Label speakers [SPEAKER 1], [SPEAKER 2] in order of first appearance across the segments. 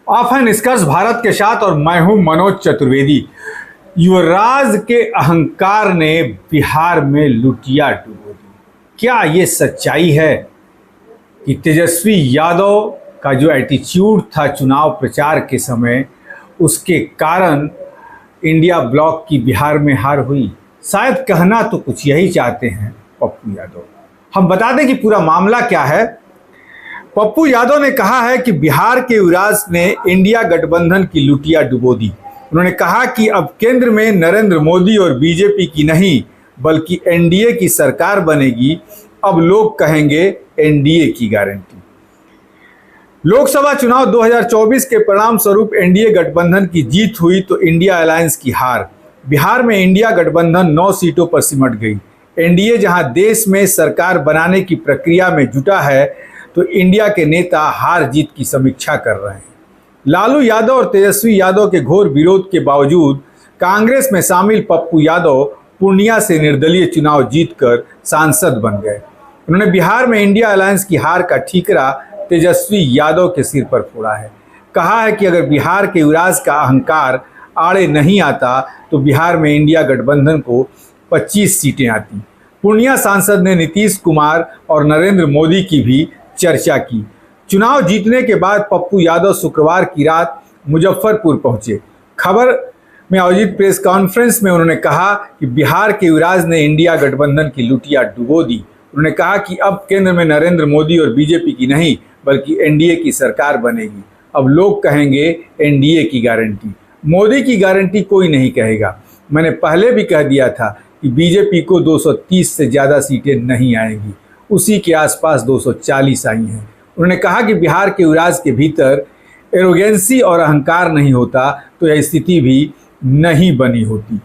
[SPEAKER 1] आप हैं निष्कर्ष भारत के साथ और मैं हूं मनोज चतुर्वेदी। युवराज के अहंकार ने बिहार में लुटिया डुबो दी। क्या ये सच्चाई है कि तेजस्वी यादव का जो एटीट्यूड था चुनाव प्रचार के समय, उसके कारण इंडिया ब्लॉक की बिहार में हार हुई? शायद कहना तो कुछ यही चाहते हैं पप्पू यादव। हम बता दें कि पूरा मामला क्या है। पप्पू यादव ने कहा है कि बिहार के युवराज ने इंडिया गठबंधन की लुटिया डुबो दी। उन्होंने कहा कि अब केंद्र में नरेंद्र मोदी और बीजेपी की नहीं बल्कि एनडीए की सरकार बनेगी। अब लोग कहेंगे एनडीए की गारंटी। लोकसभा चुनाव 2024 के परिणाम स्वरूप एनडीए गठबंधन की जीत हुई तो इंडिया अलायंस की हार। बिहार में इंडिया गठबंधन 9 सीटों पर सिमट गई। एनडीए जहां देश में सरकार बनाने की प्रक्रिया में जुटा है तो इंडिया के नेता हार जीत की समीक्षा कर रहे हैं। लालू यादव और तेजस्वी यादव के घोर विरोध के बावजूद कांग्रेस में शामिल पप्पू यादव पूर्णिया से निर्दलीय चुनाव जीतकर सांसद बन गए। उन्होंने बिहार में इंडिया अलायंस की हार का ठीकरा तेजस्वी यादव के सिर पर फोड़ा है। कहा है कि अगर बिहार के युवराज का अहंकार आड़े नहीं आता तो बिहार में इंडिया गठबंधन को 25 सीटें आती। पूर्णिया सांसद ने नीतीश कुमार और नरेंद्र मोदी की भी चर्चा की। चुनाव जीतने के बाद पप्पू यादव शुक्रवार की रात मुजफ्फरपुर पहुंचे। खबर में आयोजित प्रेस कॉन्फ्रेंस में उन्होंने कहा कि बिहार के युवराज ने इंडिया गठबंधन की लुटिया डुबो दी। उन्होंने कहा कि अब केंद्र में नरेंद्र मोदी और बीजेपी की नहीं बल्कि एनडीए की सरकार बनेगी। अब लोग कहेंगे एनडीए की गारंटी। मोदी की गारंटी कोई नहीं कहेगा। मैंने पहले भी कह दिया था कि बीजेपी को 230 से ज़्यादा सीटें नहीं आएंगी, उसी के आसपास 240 आई हैं। उन्होंने कहा कि बिहार के युवराज के भीतर एरोगेंसी और अहंकार नहीं होता तो यह स्थिति भी नहीं बनी होती।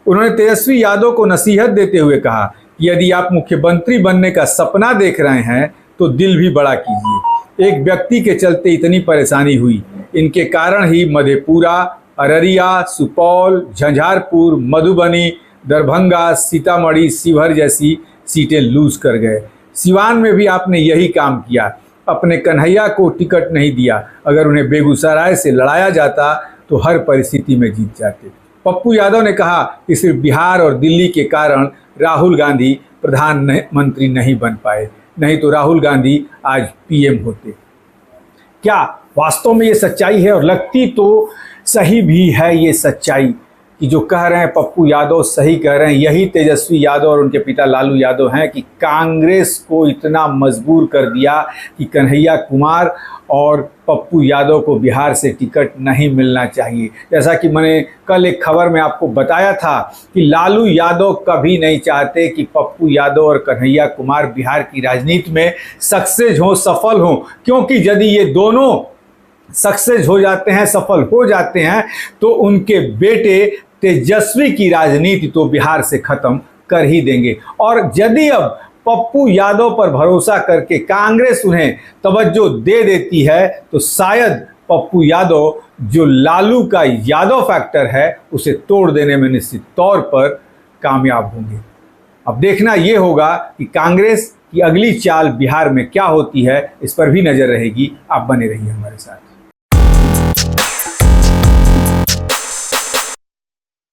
[SPEAKER 1] उन्होंने तेजस्वी यादव को नसीहत देते हुए कहा कि यदि आप मुख्यमंत्री बनने का सपना देख रहे हैं तो दिल भी बड़ा कीजिए। एक व्यक्ति के चलते इतनी परेशानी हुई, इनके कारण ही मधेपुरा, अररिया, सुपौल, झंझारपुर, मधुबनी, दरभंगा, सीतामढ़ी, शिवहर जैसी सीटें लूज कर गए। सिवान में भी आपने यही काम किया। अपने कन्हैया को टिकट नहीं दिया। अगर उन्हें बेगूसराय से लड़ाया जाता तो हर परिस्थिति में जीत जाते। पप्पू यादव ने कहा कि सिर्फ बिहार और दिल्ली के कारण राहुल गांधी प्रधानमंत्री नहीं बन पाए, नहीं तो राहुल गांधी आज पीएम होते। क्या वास्तव में ये सच्चाई है? और लगती तो सही भी है ये सच्चाई कि जो कह रहे हैं पप्पू यादव सही कह रहे हैं। यही तेजस्वी यादव और उनके पिता लालू यादव हैं कि कांग्रेस को इतना मजबूर कर दिया कि कन्हैया कुमार और पप्पू यादव को बिहार से टिकट नहीं मिलना चाहिए। जैसा कि मैंने कल एक खबर में आपको बताया था कि लालू यादव कभी नहीं चाहते कि पप्पू यादव और कन्हैया कुमार बिहार की राजनीति में सक्सेस हों, सफल हों, क्योंकि यदि ये दोनों सक्सेस हो जाते हैं, सफल हो जाते हैं तो उनके बेटे तेजस्वी की राजनीति तो बिहार से खत्म कर ही देंगे। और यदि अब पप्पू यादव पर भरोसा करके कांग्रेस उन्हें तवज्जो दे देती है तो शायद पप्पू यादव जो लालू का यादव फैक्टर है उसे तोड़ देने में निश्चित तौर पर कामयाब होंगे। अब देखना ये होगा कि कांग्रेस की अगली चाल बिहार में क्या होती है, इस पर भी नजर रहेगी। आप बने रहिए हमारे साथ।